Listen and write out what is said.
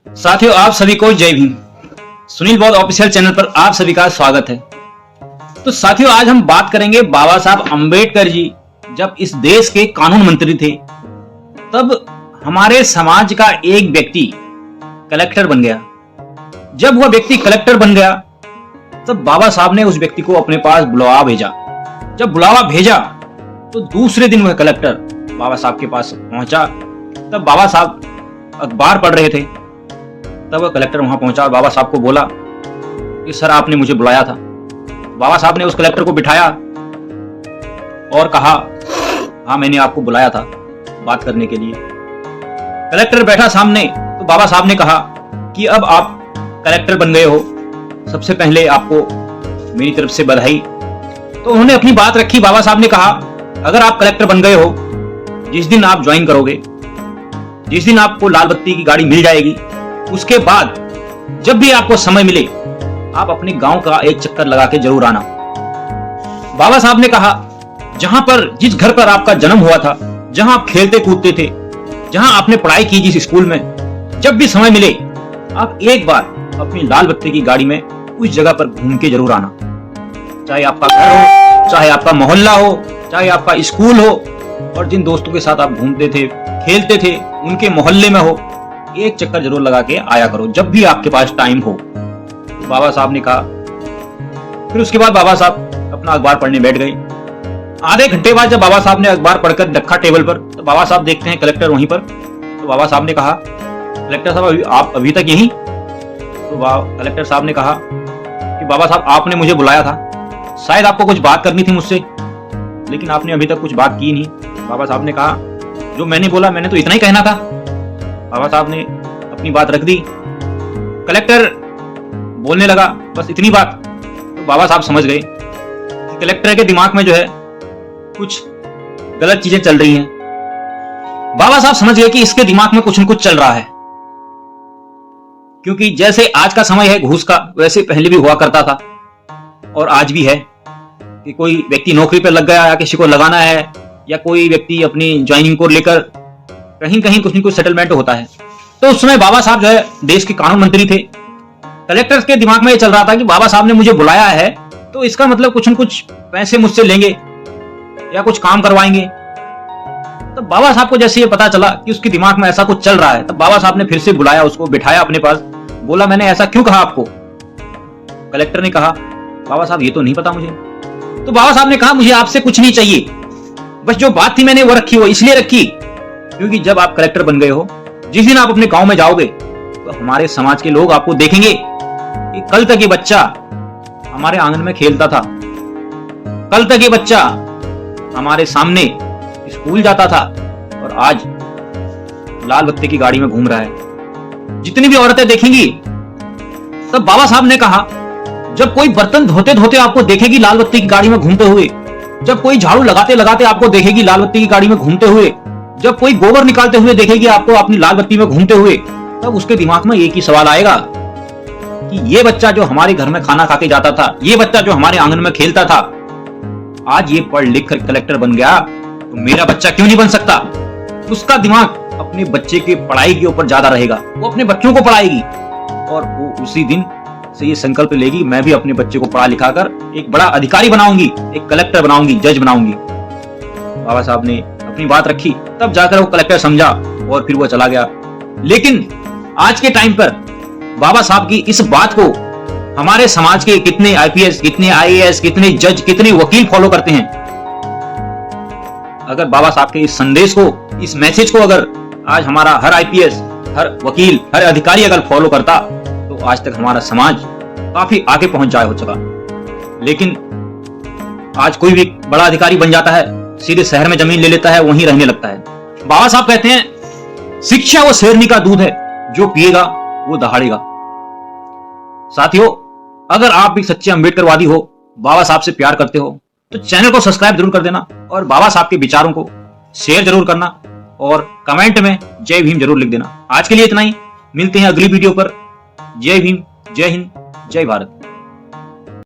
साथियों, आप सभी को जय भीम। सुनील बौद्ध ऑफिशियल चैनल पर आप सभी का स्वागत है। तो साथियों, आज हम बात करेंगे बाबा साहब अंबेडकर जी जब इस देश के कानून मंत्री थे, तब हमारे समाज का एक व्यक्ति कलेक्टर बन गया। जब वह व्यक्ति कलेक्टर बन गया, तब बाबा साहब ने उस व्यक्ति को अपने पास बुलावा भेजा। जब बुलावा भेजा तो दूसरे दिन वह कलेक्टर बाबा साहब के पास पहुंचा। तब बाबा साहब अखबार पढ़ रहे थे। तब वह कलेक्टर वहां पहुंचा और बाबा साहब को बोला कि सर, आपने मुझे बुलाया था। बाबा साहब ने उस कलेक्टर को बिठाया और कहा, हाँ, मैंने आपको बुलाया था बात करने के लिए। कलेक्टर बैठा सामने, तो बाबा साहब ने कहा कि अब आप कलेक्टर बन गए हो, सबसे पहले आपको मेरी तरफ से बधाई। तो उन्होंने अपनी बात रखी। बाबा साहब ने कहा, अगर आप कलेक्टर बन गए हो, जिस दिन आप ज्वाइन करोगे, जिस दिन आपको लाल बत्ती की गाड़ी मिल जाएगी, उसके बाद जब भी आपको समय मिले, आप अपने गांव का एक चक्कर लगा के जरूर आना। बाबा साहब ने कहा, जहां पर, जिस घर पर आपका जन्म हुआ था, जहां आप खेलते कूदते थे, जहां आपने पढ़ाई की जिस स्कूल में, जब भी समय मिले, आप एक बार अपनी लाल बत्ती की गाड़ी में उस जगह पर घूम के जरूर आना। चाहे आपका घर हो, चाहे आपका मोहल्ला हो, चाहे आपका स्कूल हो, और जिन दोस्तों के साथ आप घूमते थे, खेलते थे, उनके मोहल्ले में हो, एक चक्कर जरूर लगा के आया करो जब भी आपके पास टाइम हो। तो बाबा साहब ने कहा। फिर उसके बाद बाबा साहब अपना अखबार पढ़ने बैठ गए। आधे घंटे बाद जब बाबा साहब ने अखबार पढ़कर रखा टेबल पर, तो बाबा साहब देखते हैं कलेक्टर वहीं पर। तो बाबा साहब ने कहा, कलेक्टर साहब, आप अभी तक यहीं? तो कलेक्टर साहब ने कहा कि बाबा साहब, आपने मुझे बुलाया था, शायद आपको कुछ बात करनी थी मुझसे, लेकिन आपने अभी तक कुछ बात की नहीं। बाबा साहब ने कहा, जो मैंने बोला, मैंने तो इतना ही कहना था। बाबा साहब ने अपनी बात रख दी। कलेक्टर बोलने लगा, बस इतनी बात। तो बाबा साहब समझ गए कि कलेक्टर के दिमाग में जो है कुछ गलत चीजें चल रही हैं। बाबा साहब समझ गए कि इसके दिमाग में कुछ न कुछ चल रहा है, क्योंकि जैसे आज का समय है घूस का, वैसे पहले भी हुआ करता था और आज भी है कि कोई व्यक्ति नौकरी पर लग गया या किसी को लगाना है, या कोई व्यक्ति अपनी ज्वाइनिंग को लेकर कहीं कहीं कुछ न कुछ सेटलमेंट होता है। तो उस समय बाबा साहब जो है देश के कानून मंत्री थे। कलेक्टर के दिमाग में ये चल रहा था कि बाबा साहब ने मुझे बुलाया है, तो इसका मतलब कुछ न कुछ पैसे मुझसे लेंगे या कुछ काम करवाएंगे। तो बाबा साहब को जैसे ये पता चला कि उसके दिमाग में ऐसा कुछ चल रहा है, तब बाबा साहब ने फिर से बुलाया, उसको बिठाया अपने पास। बोला, मैंने ऐसा क्यों कहा आपको? कलेक्टर ने कहा, बाबा साहब, ये तो नहीं पता मुझे। तो बाबा साहब ने कहा, मुझे आपसे कुछ नहीं चाहिए, बस जो बात थी मैंने वो रखी, वो इसलिए रखी क्योंकि जब आप कलेक्टर बन गए हो, जिस दिन आप अपने गांव में जाओगे, तो हमारे समाज के लोग आपको देखेंगे कि कल तक ये बच्चा हमारे आंगन में खेलता था, कल तक ये बच्चा हमारे सामने स्कूल जाता था, और आज लाल बत्ती की गाड़ी में घूम रहा है। जितनी भी औरतें देखेंगी, तब बाबा साहब ने कहा, जब कोई बर्तन धोते धोते आपको देखेगी लाल बत्ती की गाड़ी में घूमते हुए, जब कोई झाड़ू लगाते लगाते आपको देखेगी लाल बत्ती की गाड़ी में घूमते हुए, जब कोई गोबर निकालते हुए देखेगी आपको अपनी लाल बत्ती में घूमते हुए, तब उसके दिमाग में एक ही सवाल आएगा कि ये बच्चा जो हमारे घर में खाना खा के जाता था, ये बच्चा जो हमारे आंगन में खेलता था, आज ये पढ़ लिख कर कलेक्टर बन गया, तो मेरा बच्चा क्यों नहीं बन सकता? उसका दिमाग अपने बच्चे की पढ़ाई के ऊपर ज्यादा रहेगा, वो अपने बच्चों को पढ़ाएगी, और वो उसी दिन से ये संकल्प लेगी, मैं भी अपने बच्चे को पढ़ा लिखा कर एक बड़ा अधिकारी बनाऊंगी, एक कलेक्टर बनाऊंगी, जज बनाऊंगी। बाबा साहब ने अपनी बात रखी, तब जाकर वो कलेक्टर समझा और फिर वो चला गया। लेकिन आज के टाइम पर बाबा साहब की इस बात को हमारे समाज के कितने आईपीएस, कितने आईएएस, कितने जज, कितने वकील फॉलो करते हैं। अगर बाबा साहब के इस संदेश को, इस मैसेज को अगर आज हमारा हर आईपीएस, हर वकील, हर अधिकारी अगर फॉलो करता, तो आज तक हमारा समाज काफी आगे पहुंच जाए हो चुका। लेकिन आज कोई भी बड़ा अधिकारी बन जाता है, सीधे शहर में जमीन ले लेता है, वहीं रहने लगता है। बाबा साहब कहते हैं, शिक्षा वो शेरनी का दूध है, जो पिएगा वो दहाड़ेगा। साथियों, अगर आप भी सच्चे अंबेडकरवादी हो, बाबा साहब से प्यार करते हो, तो चैनल को सब्सक्राइब जरूर कर देना और बाबा साहब के विचारों को शेयर जरूर करना, और कमेंट में जय भीम जरूर लिख देना। आज के लिए इतना ही, मिलते हैं अगली वीडियो पर। जय भीम, जय हिंद, जय भारत।